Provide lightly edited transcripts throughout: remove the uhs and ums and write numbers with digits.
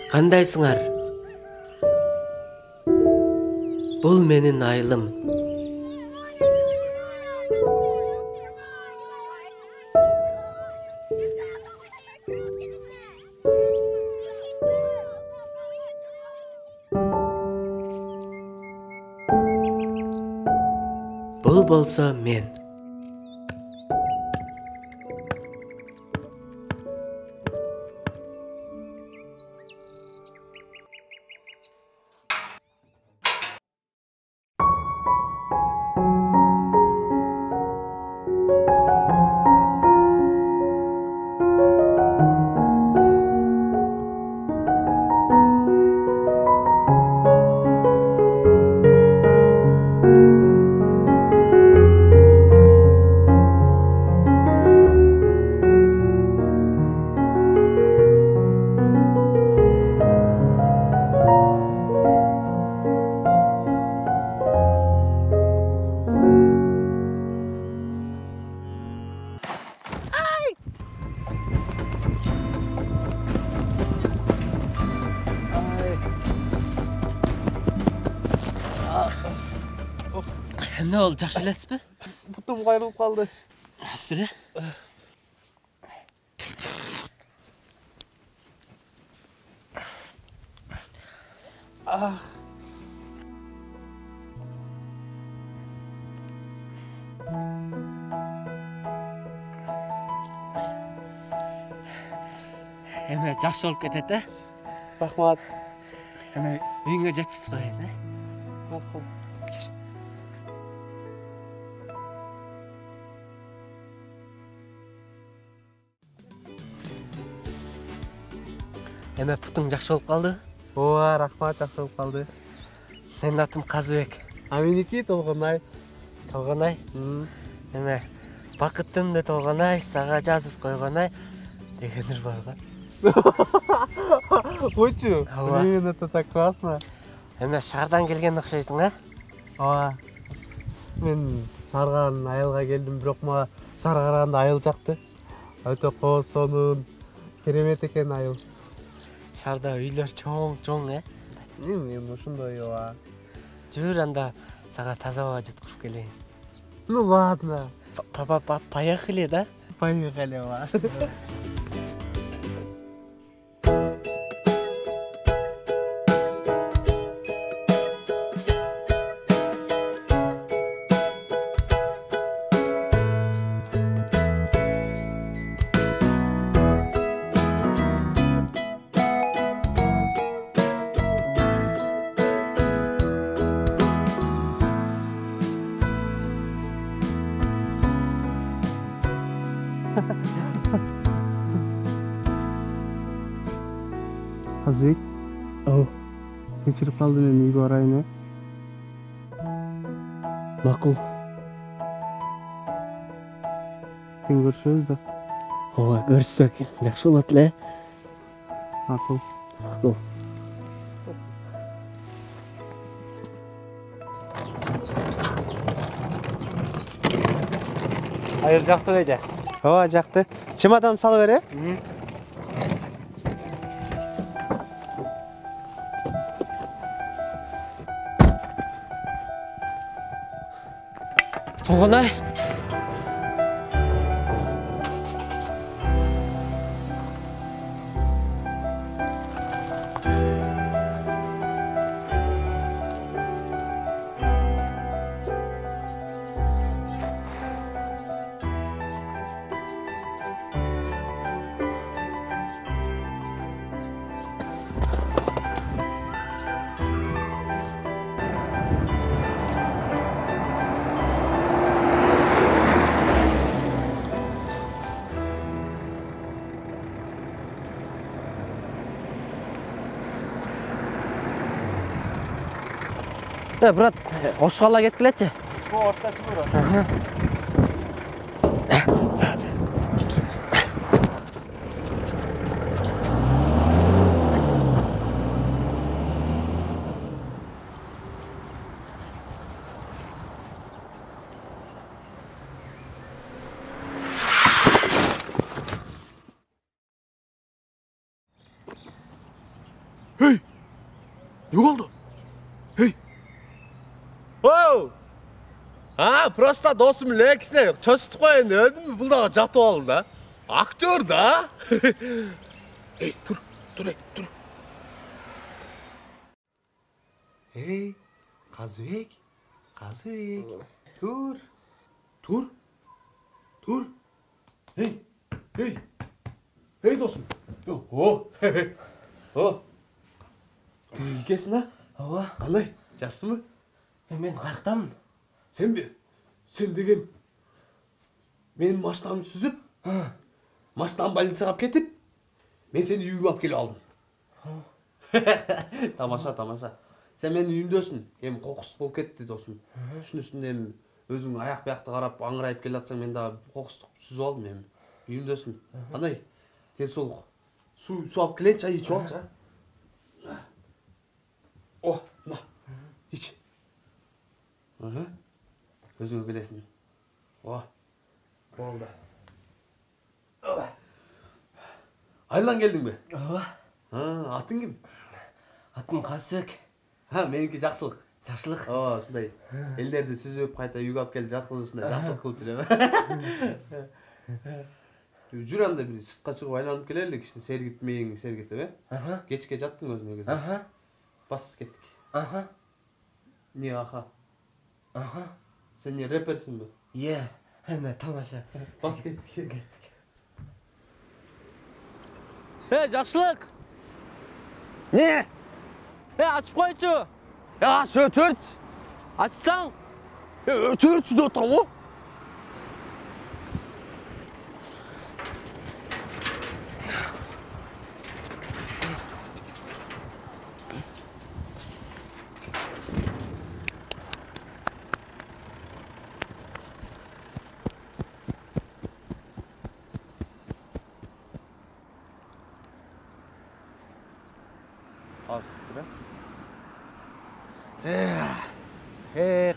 Кандайсыңар? Бул менин айылым. Бул болсо мен. Ne oldu, жақсы элесиз бе? Бутум кайрылып калды. Астыра? Эме жақсы болуп кетет, э? Рахмат. Эме үйүңө жеткизип коеюн, э? Рахмат. Эме путуң жақсы болуп калды? Ооба, рахмат, жакшы болуп калды. Менин атым Казыбек. А меники Толгонай. Толгонай? Эме бакыттымды Толгонай, сага жазып койгонай дегенdir бар го. Койчу. Ооба. Блин, это так классно. Эме шаардан келген окшойсуң, э? Ооба. Мен шаардан айылга келдим, бирок мага шаар караганда айыл жакты. Өтө кооз сонун, керемет экен айыл. Шаарда үйлөр чоң, э? Мен ошондой ооба. Жүр анда сага таза аба жыткырып келейин. Ну ладно. Поехали, да? Поехали, ооба. Казыбек. Кечирип калдым, мен үйгө барайын, э? Макул. Тең көрүшөбүз да. Ооба, көрүшсөк жакшы болот эле. Макул. Макул. Айыл жактыбы эже? Ооба, жакты. Чемодан салып бер, э? Толгонай. Брат, ошкала кеткилечи. Ошко орточу брат. Hey! Ne oldu? Hey! Ooo! Ha, просто досым лекісіне çöçtük koyun dedim mi? Бұл дағы жатып алды да. Актер да. Ей, тұр. Ей, Қазыбек. Тұр. Ей, досым. О. Екесін, а? Ооба. Қалай, жақсы ма? Мен қаяқтамын? Sen mi? Sen деген менің машинамды сүзіп, машинаны больницаға алып кетіп, мен сені үйіме алып келіп алдым. Тамаша. Sen менің үйімдесің. Ем қоқыс болып кетті досым. Шын үстінде өзің аяқ-бияқты қарап, аңырайып келе жатсаң, мен дағы қоқысты сүзіп алдым ем. Үйімдесің. Қандай? Денсаулық. Су алып келейін, чай ішіп алшы. О, мына. İç. Өзіңе келесің. О, болды. Айдан келдің бе? Ооба. Атың кім? Атым Қазыбек. Менікі жақсылық. Жақсылық. О, сондай. Елдерді сүзіп, қайта үйге алып келіп жатқызысында жақсылық қылып жүрем. Жүр анда бір сыртқа шығып айланып келелік, іште сергіп мейің сергітіп, кешке жаттың өзіне кезі. Бас кеттік. Не аха? Sen ne rappersin mi? Ye, hemen тамаша. Bas kettik. Жақсылық. Не? Açıp koyçu. Ya sötürt. Açsan. Ötürt da tamam.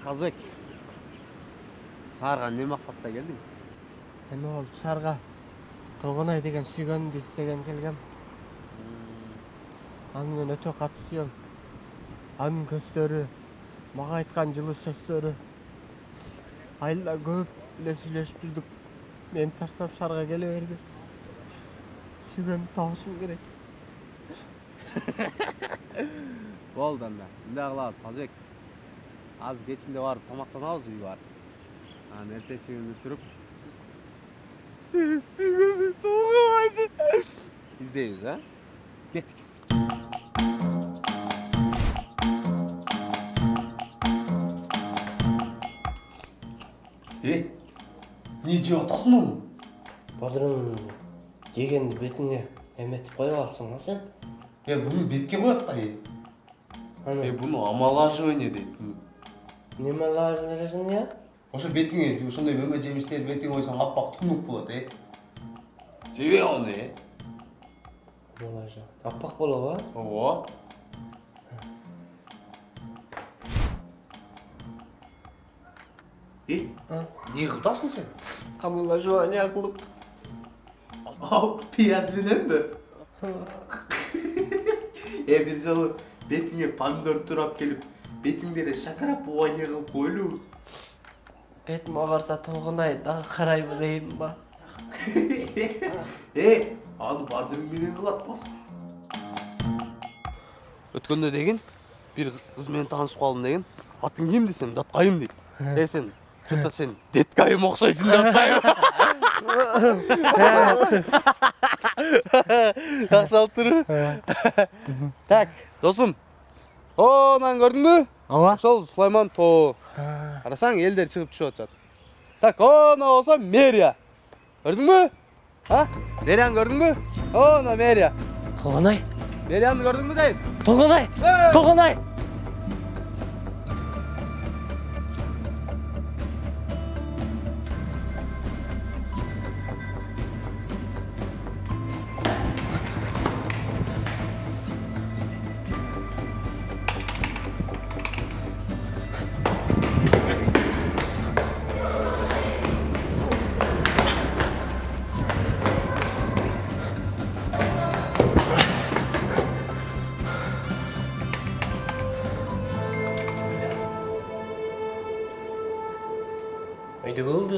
Қазыбек. Сарыға не мақсатта келдің? Эми ол Сарга Толгонай деген сүйгөнүмдү истеген келгем. Аны мен өтө катуу сүйөм. Анын көздөрү, мага айткан жылы сөздөрү. Айла көп эле сүйлөшүп жүрдүк. Мени таштап шаарга келе берди. Сүйгөнүмдү табышым керек. Болды анда. Мындай кылабыз, Қазыбек. Az geçinde var, tamaqtanabız uy var. Ertesi günü durup sesini doğramaydı. İzleyiz ha. Gittik. Niçin atasın onu? Badırın жегенди бетиңе эметип коюп алыпсың sen? Bunu betke koyat da bunu amalaşывание дейт. Неме лажырсың я? Ошо бетиңе ушундай мөмө жемиштерди бетиңе койсоң аппак тунук болот, Жебе аны. Лажа. Аппак болобу? Ооба. Не кыласың сен? Амалажывание кылып. Piyaz менен бе? Bir жолу бетиңе помидор турап келип, бетиңдере шакарап оңай кылып койлу. Бетим агарса Толгонай дагы карайбы дейм ба? Аны бадырың менен кылатпас. Өткөндө деген бир кыз менен таанышып калдым деген. Атың ким десем, Даткайым дейт. Сен чөтө сен Деткайым окшойсуң Даткайым. Жақсы алып тұр. Так, досым. Онан көрдің бі? Ооба. Сол Сулайман тоо. Қарасаң, елдер шығып түшіп жатады. Так, она болса Мерия. Көрдің бі? Мерияны көрдің бі? Она Мерия. Толгонай. Мерияны көрдің бі дейм? Толгонай. Толгонай.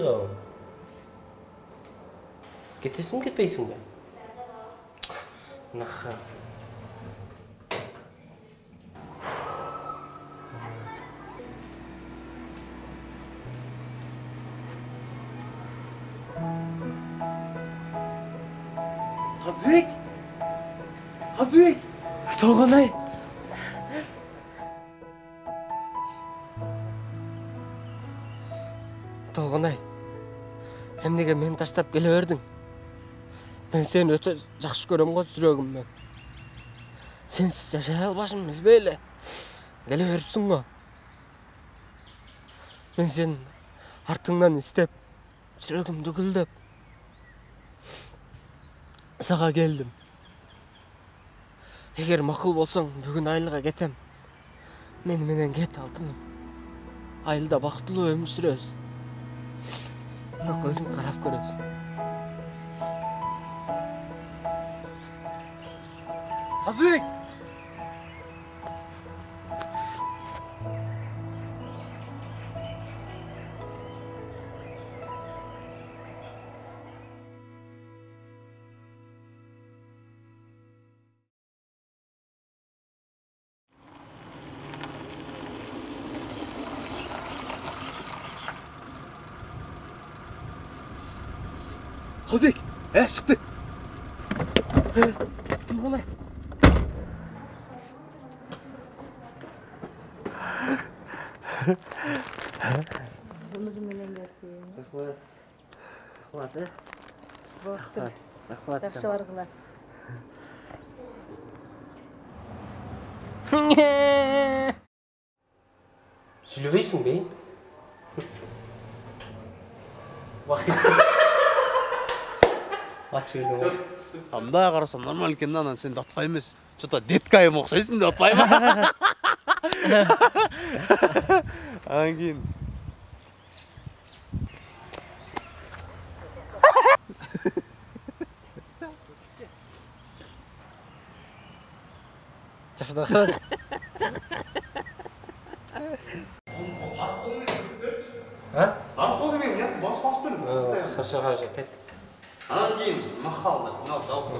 калам. Кетесің, кетпейсің бе? Наха. Қазыбек! Қазыбек! Толгонай. Толгонай. Эмнеге мени таштап келе бердиң? Мен сени өтө жакшы көрөм го жүрөгүмдөн. Сенсиз жашай албашым билбей эле. Келе берипсиң го. Мен сенин артыңдан истеп, жүрөгүмдү гүлдөп сага келдим. Эгер макул болсоң, бүгүн айылга кетем. Мени менен кет, алтыным. Айылда бактылуу өмүр сүрөбүз. Мына өзүң карап көрөсүң. Қазыбек! Қазыбек! Шықты! Толгонай. Өмір менен келсин. Рахмат, Болуптур. Рахмат. Жакшы баргыла. Сүйлөбөйсүң бе? Ачып жибердиң го. Мындай қарасам нормал екен да, анан сен датқа емес. Что-то деткайым окшойсуң деп атпайбы? Анан кийин Жашына карасың. арколу менен уякты басып бердим. Хорошо, кет. Анан кийин махалды, мына жауап